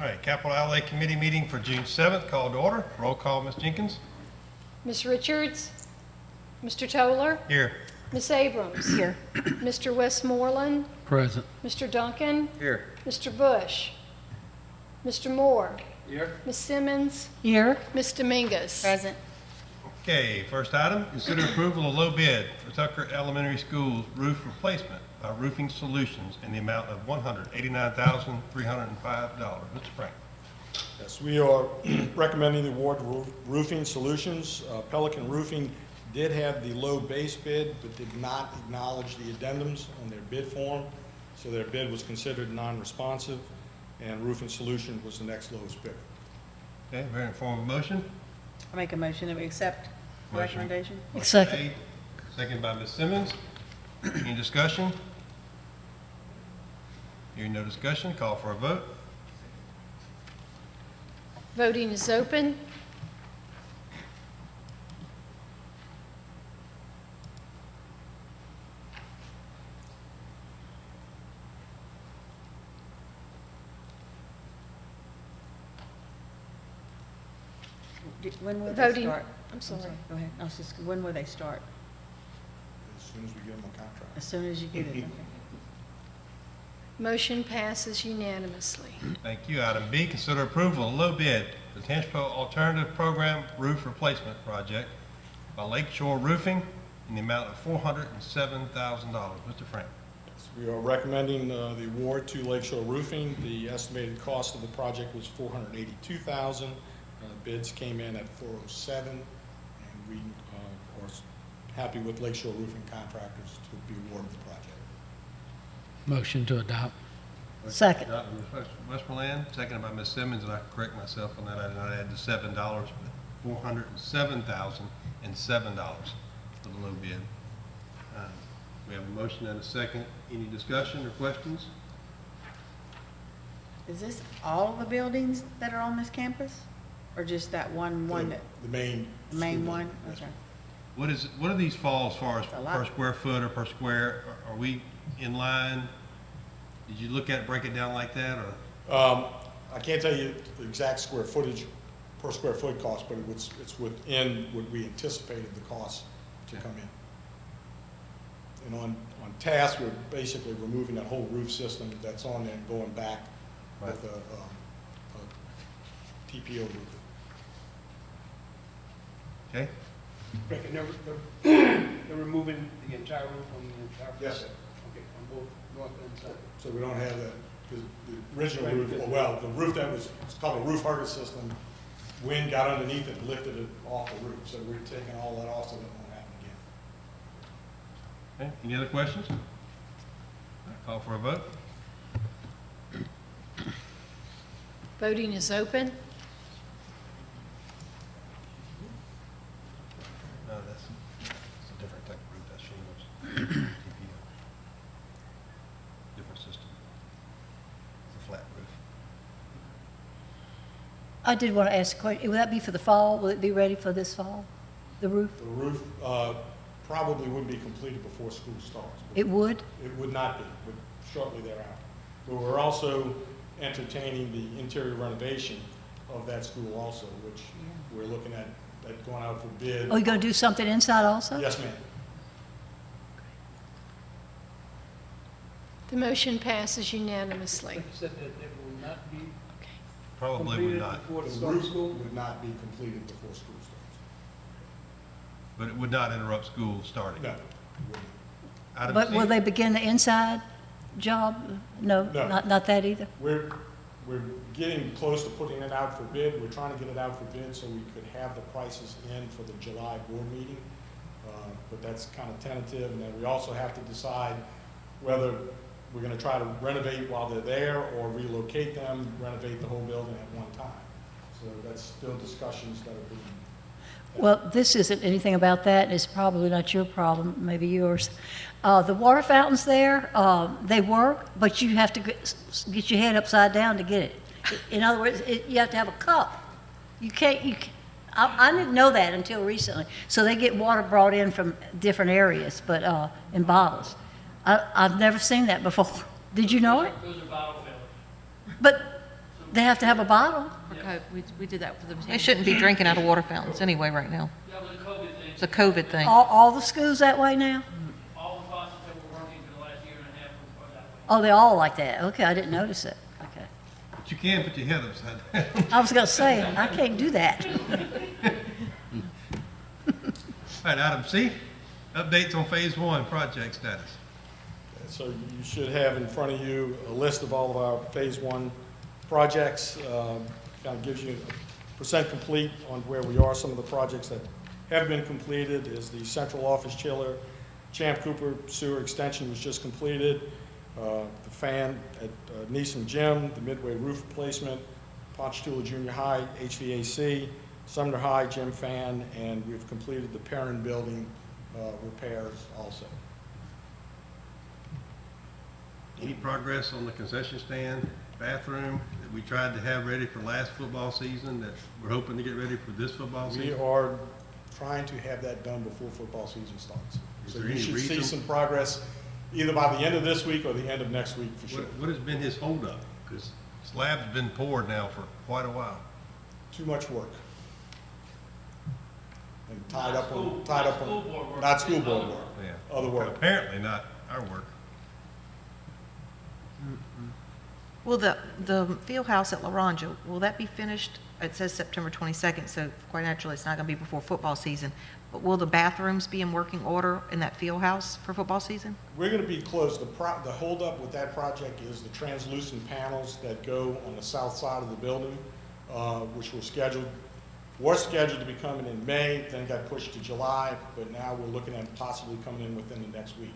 All right, Capital Outlay Committee meeting for June 7th, called to order. Roll call, Ms. Jenkins. Ms. Richards? Mr. Toller? Here. Ms. Abrams? Here. Mr. Westmoreland? Present. Mr. Duncan? Here. Mr. Bush? Mr. Moore? Here. Ms. Simmons? Here. Ms. Dominguez? Present. Okay, first item, consider approval of low bid for Tucker Elementary School's roof replacement by Roofing Solutions in the amount of $189,305. Mr. Frank. Yes, we are recommending the award to Roofing Solutions. Pelican Roofing did have the low base bid, but did not acknowledge the addendums on their bid form, so their bid was considered non-responsive, and Roofing Solutions was the next lowest bidder. Okay, very informative motion. I make a motion that we accept the Motion. recommendation. Motion Second. made, seconded by Ms. Simmons. Any discussion? Hearing no discussion, call for a vote. Voting is open. When will they Voting. start? I'm sorry. Go ahead. I was just, when will they start? As soon as we get them a contract. As soon as you get it, okay. Motion passes unanimously. Thank you. Item B, consider approval of low bid for Tangipahoa Alternative Program Roof Replacement Project by Lakeshore Roofing in the amount of $407,000. Mr. Frank. We are recommending the award to Lakeshore Roofing. The estimated cost of the project was $482,000. Bids came in at $407,000, and we are happy with Lakeshore Roofing Contractors to be awarded the project. Motion to adopt. Second. Adopted by Ms. Westmoreland, seconded by Ms. Simmons, and I correct myself on that. I did not add the $7, but $407,007 for the low bid. We have a motion and a second. Any discussion or questions? Is this all the buildings that are on this campus? Or just that one that, The main. main school one? building. Yes, Okay. What do these fall as far as A lot. per square foot or per square? Are we in line? Did you look at it, break it down like that, or? I can't tell you the exact square footage per square foot cost, but it's within what we anticipated the cost to come in. And on task, we're basically removing that whole roof system that's on there and going back with a TPO roof. Okay, Rick, and they're removing the entire roof on the entire Yes, project? Okay, on both north and south. So we don't have that, because the original roof, well, the roof that was, it's called a roof harness system, wind got underneath it, and lifted it off the roof. So we're taking all that off so that won't happen again. okay. Any other questions? All right, call for a vote. Voting is open. No, that's a different type of roof, that's shingles. TPO. Different system. It's a flat roof. I did want to ask a question. Will that be for the fall? Will it be ready for this fall, the roof? The roof probably would be completed before school starts. It would? It would not be, but shortly thereafter. But we're also entertaining the interior renovation of that school also, which we're looking at going out for bid. Oh, you going to do something inside also? Yes, ma'am. The motion passes unanimously. Like you said, that it will not be Probably would completed not, before the The start of roof school? would not be completed before school starts. but it would not interrupt school starting. No, it wouldn't. Item But C. will they begin the inside job? No, No. not that either? We're getting close to putting it out for bid. We're trying to get it out for bid so we could have the prices in for the July board meeting. But that's kind of tentative, and then we also have to decide whether we're gonna try to renovate while they're there or relocate them, renovate the whole building at one time. So that's still discussions that are being. Well, this isn't anything about that, and it's probably not your problem, maybe yours. The water fountains there, they work, but you have to get your head upside down to get it. In other words, you have to have a cup. I didn't know that until recently. So they get water brought in from different areas, but in bottles. I've never seen that before. Did you know it? Those are bottle fillers. But So They have to have a bottle. For COVID, we did that for the. They shouldn't be drinking out of water fountains anyway right now. It's a COVID thing. All the schools that way now? All the faucets that were working for the last year and a half were that way. Oh, they all like that. Okay, I didn't notice it. Okay. But you can put your head upside down. I was gonna say, I can't do that. All right, item C, updates on Phase 1 project status. So you should have in front of you a list of all of our Phase 1 projects. Kind of gives you a percent complete on where we are. Some of the projects that have been completed is the central office chiller, Champ Cooper sewer extension was just completed, the fan at Neeson Gym, the Midway roof replacement, Ponchatoula Junior High HVAC, Sumner High gym fan, and we've completed the Perrin building repairs also. Any progress on the concession stand, bathroom that we tried to have ready for last football season that we're hoping to get ready for this football We season? are trying to have that done before football season starts. Is So there you any should see reason? some progress either by the end of this week or the end of next week for sure. What has been his holdup? Because slab's been poured now for quite a while. Too much work. And tied Not up on, school- tied not up on, school board work, not school but board other work, Yeah. other work. Apparently not our work. Will the field house at Laranja, will that be finished? It says September 22nd, so quite naturally, it's not going to be before football season. But will the bathrooms be in working order in that field house for football season? We're gonna be closed. The holdup with that project is the translucent panels that go on the south side of the building, which were scheduled to be coming in May, then got pushed to July, but now we're looking at possibly coming in within the next week.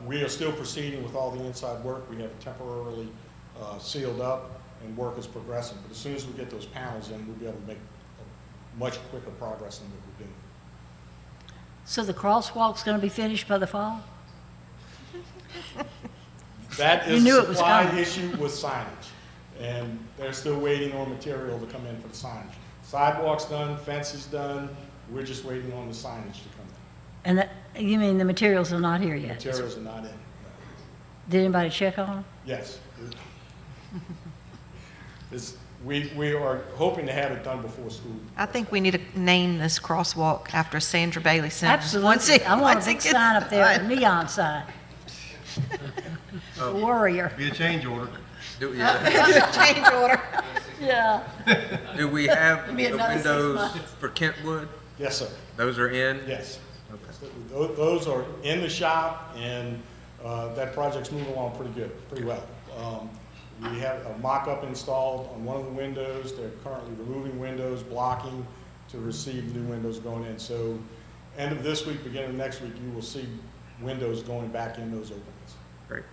We are still proceeding with all the inside work. We have it temporarily sealed up, and work is progressing. But as soon as we get those panels in, we'll be able to make a much quicker progress than what we've been. So the crosswalk's gonna be finished by the fall? That You is knew a it was supply coming. issue with signage, and they're still waiting on material to come in for the signage. Sidewalks done, fences done, we're just waiting on the signage to come in. And that, you mean the materials are not here yet? Materials are not in. no. Did anybody check on them? Yes. We are hoping to have it done before school. I think we need to name this crosswalk after Sandra Bailey Center. Once Absolutely. it- I want once a it big gets sign up there, a done. neon sign. The Warrior. Be a change order. Change order. Yeah. Do we have Be the another 6 windows months. for Kentwood? Yes, sir. Those are in? Yes. Okay. Those are in the shop, and that project's moving along pretty good, pretty well. We have a mock-up installed on one of the windows. They're currently removing windows, blocking to receive new windows going in. So end of this week, beginning of next week, you will see windows going back in those openings. Great.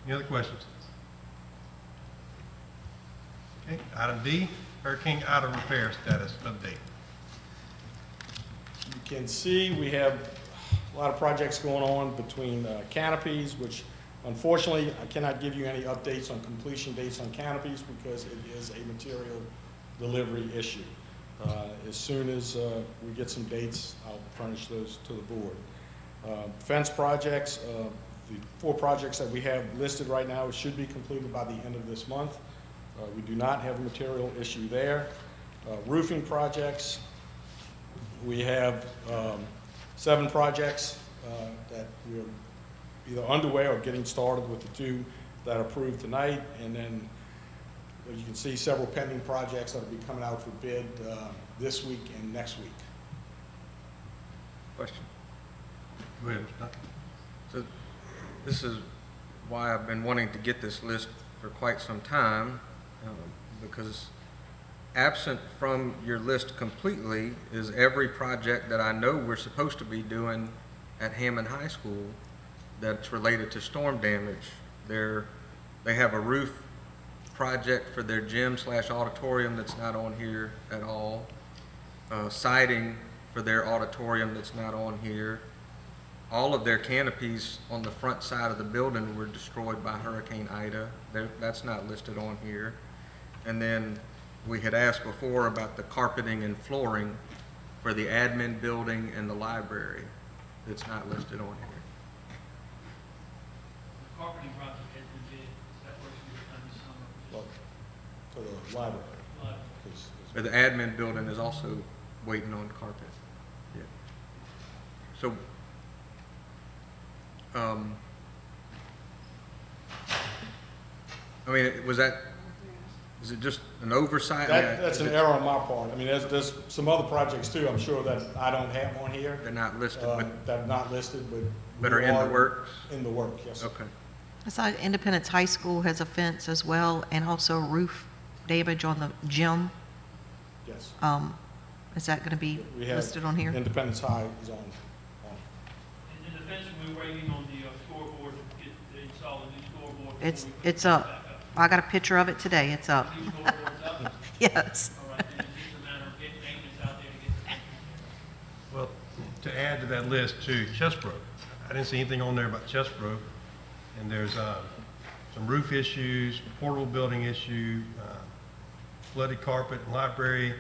Any other questions? Okay, item D, Hurricane Ida repair status update. You can see we have a lot of projects going on between canopies, which unfortunately, I cannot give you any updates on completion dates on canopies because it is a material delivery issue. As soon as we get some dates, I'll furnish those to the board. Fence projects, the 4 projects that we have listed right now should be completed by the end of this month. We do not have a material issue there. Roofing projects, we have 7 projects that we're either underway or getting started with the 2 that are approved tonight. And then, as you can see, several pending projects that will be coming out for bid this week and next week. Question. Go ahead, Mr. Duncan. So this is why I've been wanting to get this list for quite some time, because absent from your list completely is every project that I know we're supposed to be doing at Hammond High School that's related to storm damage. They have a roof project for their gym/auditorium that's not on here at all. Siding for their auditorium that's not on here. All of their canopies on the front side of the building were destroyed by Hurricane Ida. That's not listed on here. And then we had asked before about the carpeting and flooring for the admin building and the library. That's not listed on here. The carpeting project has been bid, that work's gonna be done this summer, Well, to the library. Like, 'Cause- But the admin building is also waiting on carpet. Yeah. So, I mean, is it just an oversight? I mean, That's is an it- error on my part. I mean, there's some other projects too, I'm sure that I don't have on here, They're not listed, but that are not listed, but. that are we in the works? In the work, yes. Okay. I saw Independence High School has a fence as well, and also roof damage on the gym. Yes. Is that gonna be We have listed on here? Independence High is on. in the fence, we're waiting on the scoreboard to get, to install a new scoreboard. It's, before we it's put it up. back I got a picture of it today, it's up. New scoreboard's up? Yes. All right, then it's just a matter of getting maintenance out there to get the fence repaired. Well, to add to that list too, Chesbrough. I didn't see anything on there about Chesbrough. And there's some roof issues, portable building issue, flooded carpet in library.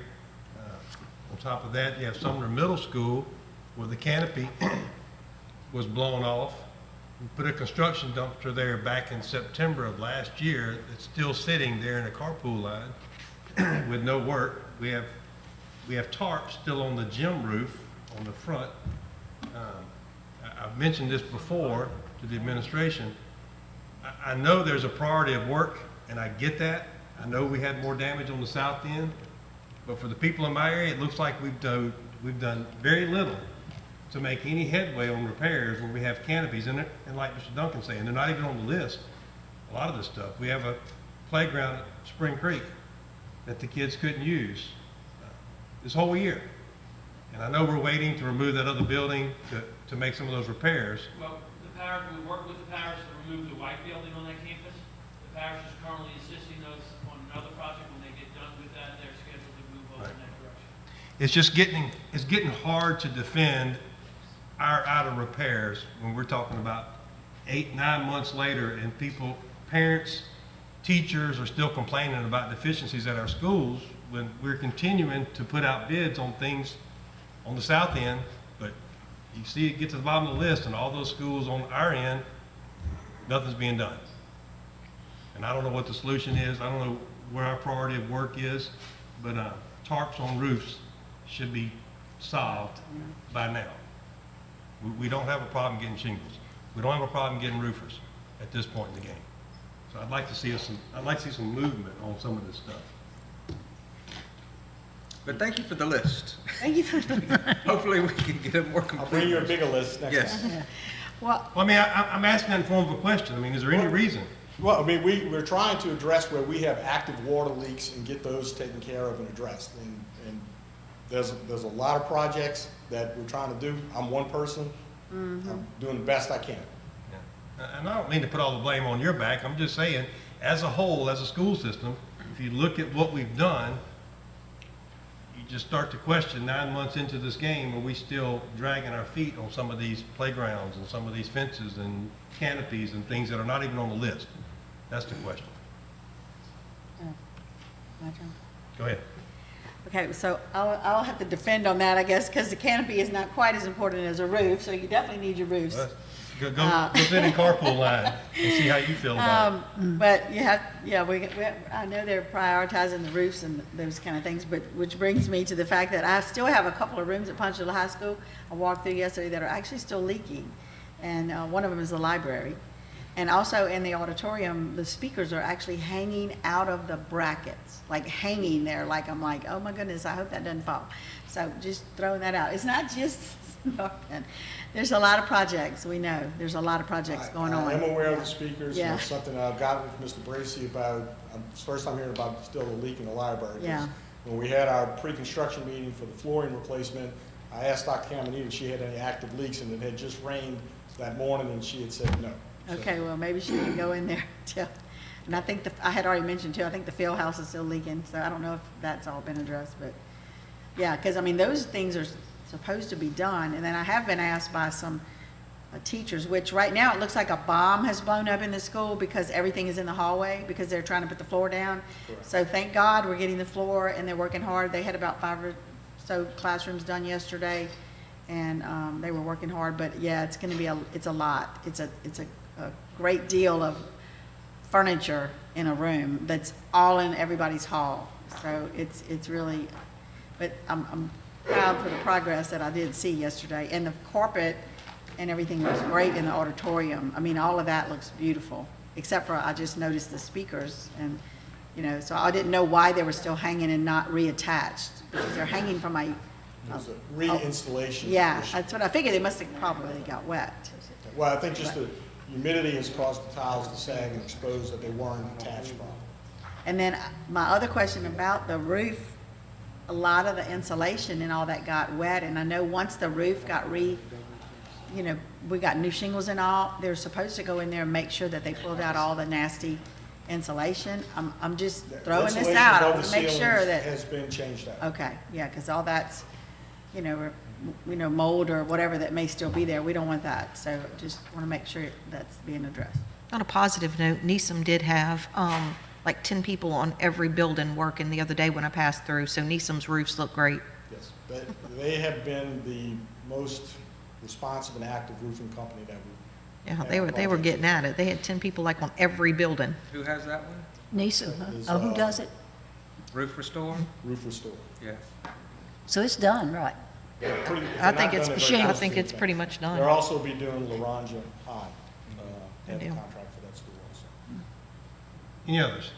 On top of that, you have Sumner Middle School where the canopy was blown off. We put a construction dumpster there back in September of last year. It's still sitting there in a carpool line with no work. We have tarps still on the gym roof on the front. I've mentioned this before to the administration. I know there's a priority of work, and I get that. I know we had more damage on the south end, but for the people in my area, it looks like we've done very little to make any headway on repairs where we have canopies in it. And like Mr. Duncan saying, they're not even on the list. A lot of this stuff. We have a playground at Spring Creek that the kids couldn't use this whole year. And I know we're waiting to remove that other building to make some of those repairs. Well, the parish, we work with the parish to remove the white building on that campus. The parish is currently assisting us on another project. When they get done with that, they're scheduled to move on in that direction. It's just getting hard to defend our out of repairs when we're talking about 8, 9 months later and parents, teachers are still complaining about deficiencies at our schools when we're continuing to put out bids on things on the south end, but you see it get to the bottom of the list and all those schools on our end, nothing's being done. And I don't know what the solution is. I don't know where our priority of work is, but tarps on roofs should be solved by now. We don't have a problem getting shingles. We don't have a problem getting roofers at this point in the game. So I'd like to see some movement on some of this stuff. But thank you for the list. Thank you for, Hopefully we can get a more complete. I'll bring you a bigger list next time. Yes. well, Well, I mean, I'm asking that in form of a question. I mean, is there any reason? Well, I mean, we're trying to address where we have active water leaks and get those taken care of and addressed. And there's a lot of projects that we're trying to do. I'm one person. I'm doing the best I can. Yeah. And I don't mean to put all the blame on your back. I'm just saying, as a whole, as a school system, if you look at what we've done, you just start to question 9 months into this game, are we still dragging our feet on some of these playgrounds and some of these fences and canopies and things that are not even on the list? That's the question. my turn. Go ahead. Okay, so I'll have to defend on that, I guess, because the canopy is not quite as important as a roof, so you definitely need your roofs. Go sit in carpool line and see how you feel about it. But you have, I know they're prioritizing the roofs and those kind of things, but which brings me to the fact that I still have a couple of rooms at Ponchatoula High School I walked through yesterday that are actually still leaking. And one of them is the library. And also in the auditorium, the speakers are actually hanging out of the brackets, like hanging there, like I'm like, oh my goodness, I hope that doesn't fall. So just throwing that out. It's not just smoking. There's a lot of projects, we know. There's a lot of projects going on. I am aware of the speakers. Yeah. And it's something I've gotten with Mr. Bracy about. It's the first time hearing about still a leak in the library. 'Cause Yeah. when we had our pre-construction meeting for the flooring replacement, I asked Dr. Caminiti if she had any active leaks, and it had just rained that morning, and she had said no. So- Okay, well, maybe she can go in there too. And I think I had already mentioned too, I think the field house is still leaking, so I don't know if that's all been addressed, but yeah, because I mean, those things are supposed to be done. And then I have been asked by some teachers, which right now it looks like a bomb has blown up in the school because everything is in the hallway because they're trying to put the floor down. Correct. So thank God we're getting the floor and they're working hard. They had about 5 or so classrooms done yesterday and they were working hard, but yeah, it's going to be it's a lot. It's a great deal of furniture in a room that's all in everybody's hall. So it's really, but I'm proud for the progress that I did see yesterday. And the carpet and everything was great in the auditorium. I mean, all of that looks beautiful, except for I just noticed the speakers and, you know, so I didn't know why they were still hanging and not reattached, because they're hanging from a, It was a reinstallation. yeah, issue. that's what I figured. They must have probably got wet. Well, I think just the humidity has caused the tiles to sag and expose that they weren't attached properly. And then my other question about the roof, a lot of the insulation and all that got wet, and I know once the roof got you know, we got new shingles and all, they're supposed to go in there and make sure that they pulled out all the nasty insulation. I'm just throwing this Insulation out. I above want the to make sure ceilings that, has been changed out. okay, yeah, because all that's, you know, mold or whatever that may still be there. We don't want that. So just want to make sure that's being addressed. On a positive note, NESM did have like 10 people on every building working the other day when I passed through, so NESM's roofs look great. Yes, they have been the most responsive and active roofing company that we. Yeah, they were getting at it. They had 10 people like on every building. Who has that one? NISA, huh? Is, Oh, who does it? Roof Restore? Roof Restore. Yes. So it's done, right? They're pretty- if I they're think not it's, done, they're very I close think to it's it. pretty much They'll done. also be doing Laranja High, Good have a deal. contract for that school also. Any others?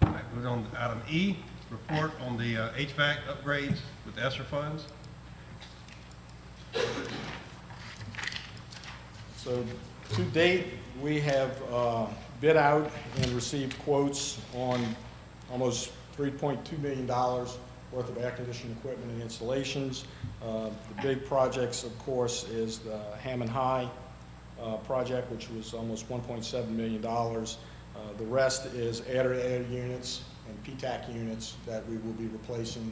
All right, moving on to item E, report on the HVAC upgrades with ESSER funds. So to date, we have bid out and received quotes on almost $3.2 million worth of air conditioning equipment and installations. The big projects, of course, is the Hammond High project, which was almost $1.7 million. The rest is air-to-air units and PTAC units that we will be replacing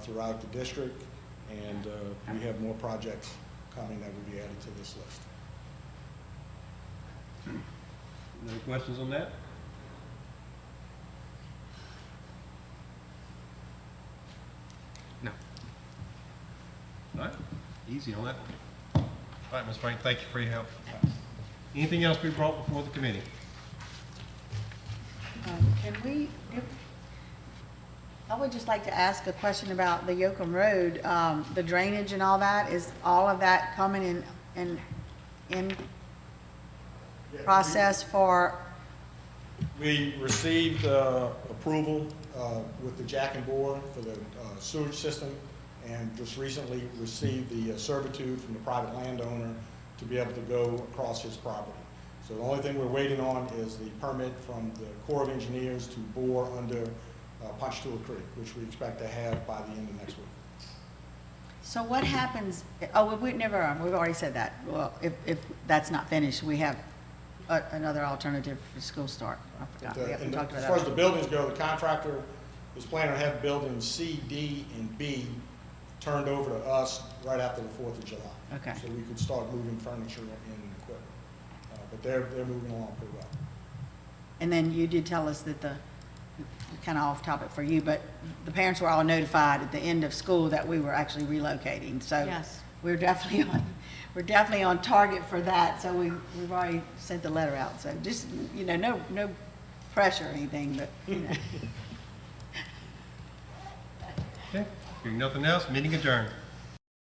throughout the district. And we have more projects coming that will be added to this list. Any questions on that? No. All right, easy on that one. All right, Ms. Frank, thank you for your help. Anything else we brought before the committee? Can we, I would just like to ask a question about the Yocum Road, the drainage and all that. Is all of that coming in process for, We received approval with the Jack and Bore for the sewage system, and just recently received the servitude from the private landowner to be able to go across his property. So the only thing we're waiting on is the permit from the Corps of Engineers to bore under Ponchatoula Creek, which we expect to have by the end of next week. so what happens, oh, we've already said that. Well, if that's not finished, we have another alternative for school start. I forgot. We haven't talked about As far as that. the buildings go, the contractor is planning to have buildings C, D, and B turned over to us right after the 4th of July. Okay. So we could start moving furniture and equipment. But they're moving along pretty well. And then you did tell us that kind of off topic for you, but the parents were all notified at the end of school that we were actually relocating. So Yes. we're definitely on target for that. So we've already sent the letter out. So just, you know, no pressure or anything, but, you know. Okay, hearing nothing else, meeting adjourned.